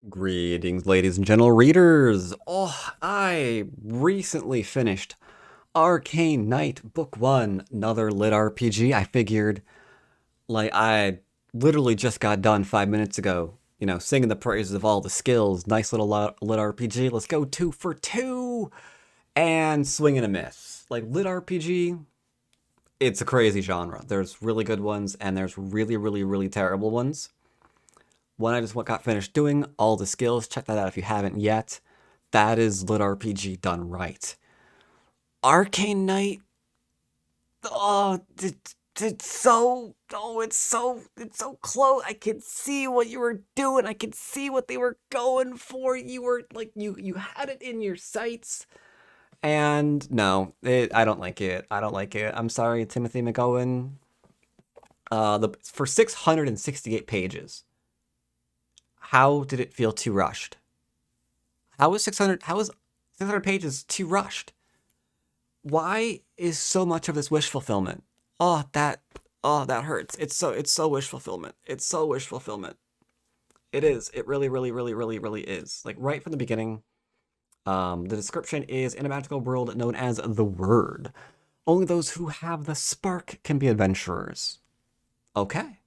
Greetings, ladies and gentle readers. Oh, I recently finished Arcane Knight Book 1, another lit RPG. I figured, I literally just got done 5 minutes ago, singing the praises of all the skills. Nice little lit RPG. Let's go 2 for 2 and swing and a miss. Like, lit RPG, it's a crazy genre. There's really good ones, and there's really, really, really terrible ones. One I just got finished doing, all the skills. Check that out if you haven't yet. That is lit RPG done right. Arcane Knight, oh, it's so close. I can see what you were doing. I can see what they were going for. You were like, you had it in your sights. And no, I don't like it. I don't like it. I'm sorry, Timothy McGowan. For 668 pages, how did it feel too rushed? How was 600 pages too rushed? Why is so much of this wish fulfillment? Oh, that hurts. It's so wish fulfillment. It's so wish fulfillment. It is. It really, really, really, really, really is. Like right from the beginning, the description is in a magical world known as the Word. Only those who have the spark can be adventurers. Okay,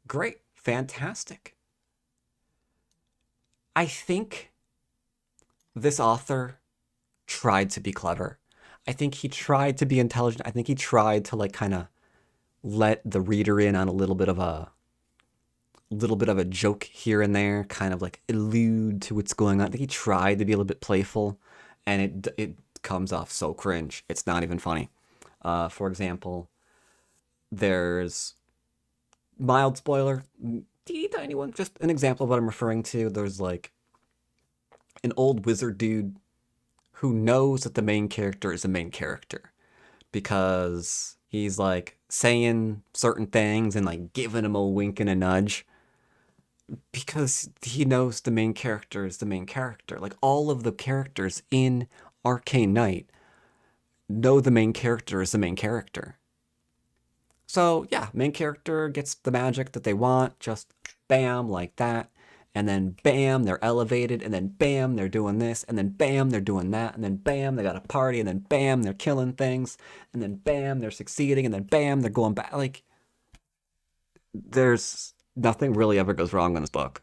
great, fantastic. I think this author tried to be clever. I think he tried to be intelligent. I think he tried to kind of let the reader in on a little bit of a joke here and there, kind of like allude to what's going on. I think he tried to be a little bit playful, and it comes off so cringe. It's not even funny. For example, there's mild spoiler, teeny tiny one, just an example of what I'm referring to. There's like an old wizard dude who knows that the main character is the main character because he's like saying certain things and like giving him a wink and a nudge because he knows the main character is the main character. Like all of the characters in Arcane Knight know the main character is the main character. So yeah, main character gets the magic that they want, just bam, like that. And then bam, they're elevated, and then bam, they're doing this, and then bam, they're doing that, and then bam, they got a party, and then bam, they're killing things, and then bam, they're succeeding, and then bam, they're going back. Like, there's nothing really ever goes wrong in this book.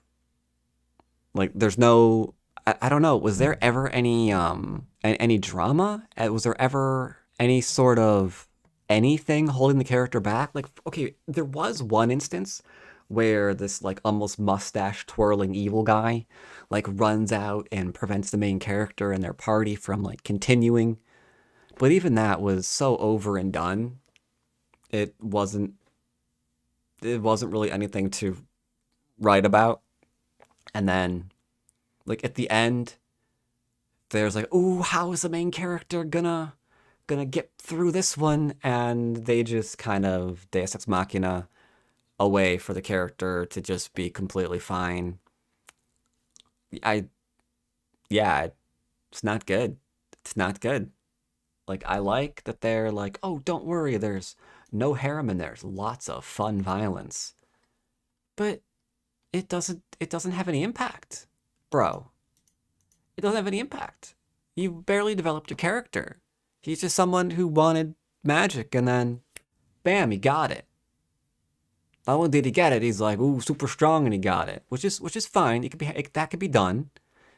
Like, there's no, I don't know, was there ever any drama? Was there ever any sort of anything holding the character back? Like, okay, there was one instance where this like almost mustache twirling evil guy like runs out and prevents the main character and their party from like continuing. But even that was so over and done. It wasn't it wasn't really anything to write about. And then like at the end there's like, "Ooh, how is the main character gonna get through this one?" And they just kind of Deus Ex Machina a way for the character to just be completely fine. I Yeah, it's not good. It's not good. Like I like that they're like, "Oh, don't worry, there's no harem in there. There's lots of fun violence." But it doesn't have any impact. Bro, it doesn't have any impact. You barely developed your character. He's just someone who wanted magic and then bam, he got it. Not only did he get it, he's like, ooh, super strong, and he got it, which is fine. That could be done.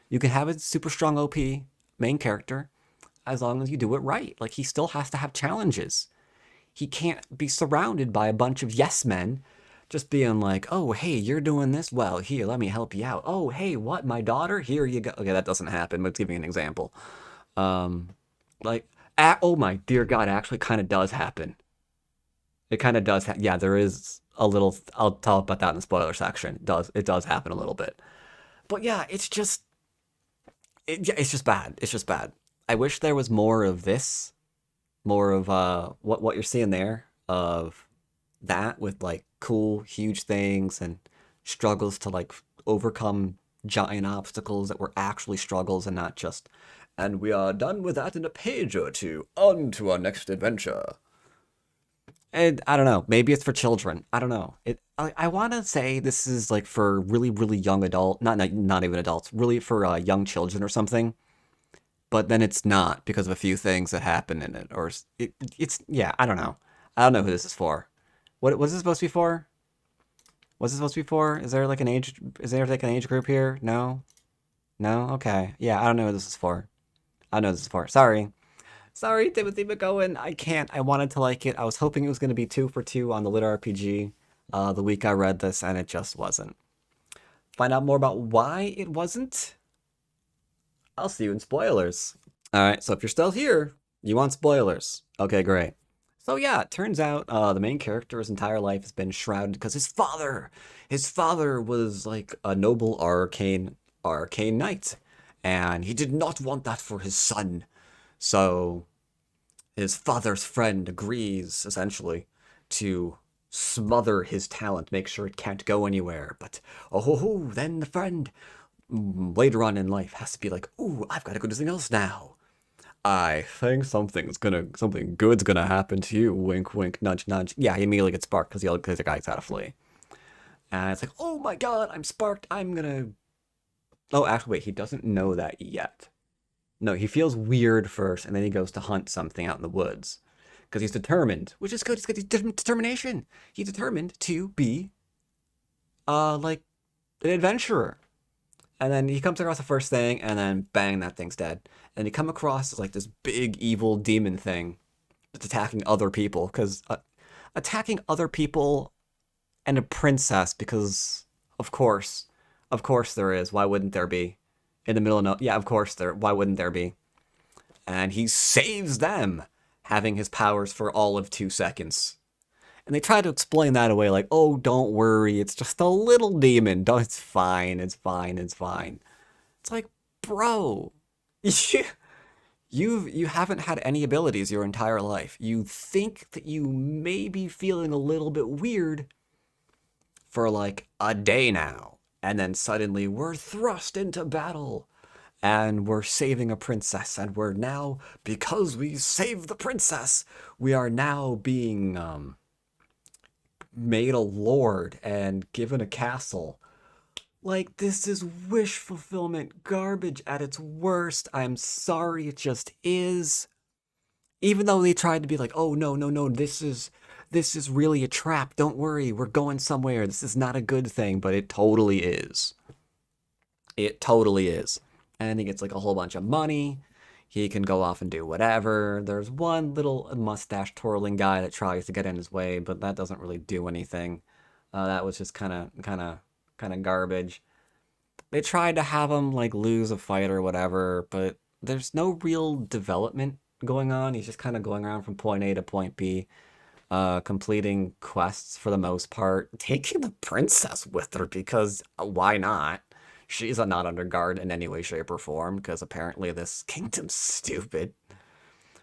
You can have a super strong OP main character as long as you do it right. Like he still has to have challenges. He can't be surrounded by a bunch of yes men just being like, oh, hey, you're doing this well. Here, let me help you out. Oh, hey, what, my daughter? Here you go. Okay, that doesn't happen, but it's giving an example. Um, like, oh my dear God, it actually kind of does happen. It kind of does. Yeah, there is a little. I'll tell about that in the spoiler section. It does happen a little bit, but yeah, yeah, it's just bad. It's just bad. I wish there was more of this, more of what you're seeing there of that with like cool huge things and struggles to like overcome giant obstacles that were actually struggles and not just. And we are done with that in a page or two. On to our next adventure. And I don't know. Maybe it's for children. I don't know. I want to say this is like for really, really young adult, not even adults, really for young children or something. But then it's not because of a few things that happen in it, or it's yeah. I don't know. I don't know who this is for. What is this supposed to be for? What's this supposed to be for? Is there like an age? Is there like an age group here? No, no. Okay, yeah. I don't know what this is for. I don't know what this is for. Sorry. Sorry, Timothy McGowan. I can't. I wanted to like it. I was hoping it was going to be 2 for 2 on the Lit RPG the week I read this, and it just wasn't. Find out more about why it wasn't? I'll see you in spoilers. All right, so if you're still here, you want spoilers. Okay, great. So yeah, it turns out the main character's entire life has been shrouded because his father was like a noble arcane knight, and he did not want that for his son. So his father's friend agrees, essentially, to smother his talent, make sure it can't go anywhere. But, then the friend, later on in life, has to be like, ooh, I've got to go do something else now. I think something good's gonna happen to you. Wink, wink, nudge, nudge. Yeah, he immediately gets sparked because the guy's got to flee. And it's like, oh my god, I'm sparked. I'm gonna. Oh, actually, wait, he doesn't know that yet. No, he feels weird first, and then he goes to hunt something out in the woods. Because he's determined, which is good. He's got determination. He's determined to be, like, an adventurer. And then he comes across the first thing, and then bang, that thing's dead. And he come across, like, this big evil demon thing that's attacking other people. Because attacking other people and a princess, because, of course there is. Why wouldn't there be? In the middle of no, yeah, of course there. Why wouldn't there be? And he saves them, having his powers for all of 2 seconds. And they try to explain that away, like, "Oh, don't worry, it's just a little demon. Don't, it's fine, it's fine, it's fine." It's like, bro, you haven't had any abilities your entire life. You think that you may be feeling a little bit weird for like a day now, and then suddenly we're thrust into battle and we're saving a princess, and we're now, because we saved the princess, we are now being made a lord and given a castle. Like, this is wish fulfillment garbage at its worst. I'm sorry, it just is. Even though they tried to be like, oh no, no, no, this is really a trap. Don't worry, we're going somewhere. This is not a good thing, but it totally is. It totally is. And he gets like a whole bunch of money. He can go off and do whatever. There's one little mustache twirling guy that tries to get in his way, but that doesn't really do anything. That was just kind of garbage. They tried to have him like lose a fight or whatever, but there's no real development going on. He's just kind of going around from point A to point B, completing quests for the most part, taking the princess with her because why not? She's not under guard in any way, shape, or form because apparently this kingdom's stupid.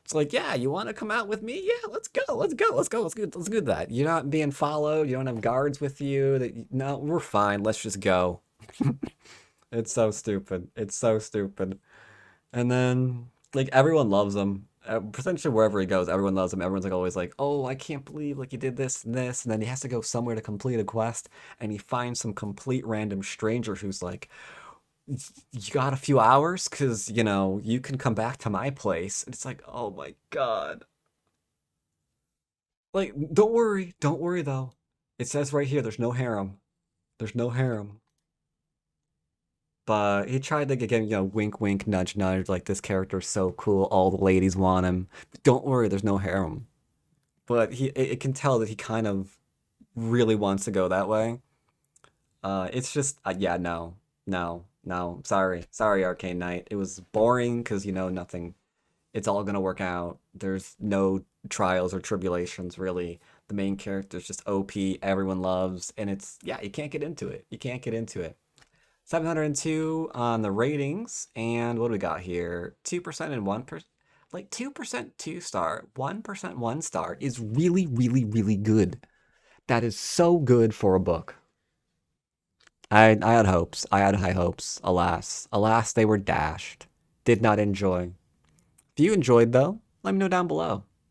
It's like, yeah, you want to come out with me? Yeah, let's go, let's go, let's go, let's do that. You're not being followed. You don't have guards with you. No, we're fine. Let's just go. It's so stupid. It's so stupid. And then like everyone loves him. Essentially wherever he goes, everyone loves him. Everyone's like always like, "Oh, I can't believe like you did this and this." And then he has to go somewhere to complete a quest, and he finds some complete random stranger who's like, "You got a few hours? Cause you can come back to my place." And it's like, "Oh my god!" Like, don't worry though. It says right here, there's no harem. There's no harem. But he tried to again, wink, wink, nudge, nudge. Like this character's so cool. All the ladies want him. But don't worry, there's no harem. But it can tell that he kind of really wants to go that way. It's just, yeah, no, no, no. Sorry, Arcane Knight. It was boring because nothing. It's all gonna work out. There's no trials or tribulations really. The main character's just OP. Everyone loves, and it's yeah. You can't get into it. You can't get into it. 702 on the ratings, and what do we got here? 2% and 1%. Like 2% 2-star, 1% 1-star is really, really, really good. That is so good for a book. I had hopes. I had high hopes. Alas, they were dashed. Did not enjoy. If you enjoyed though, let me know down below.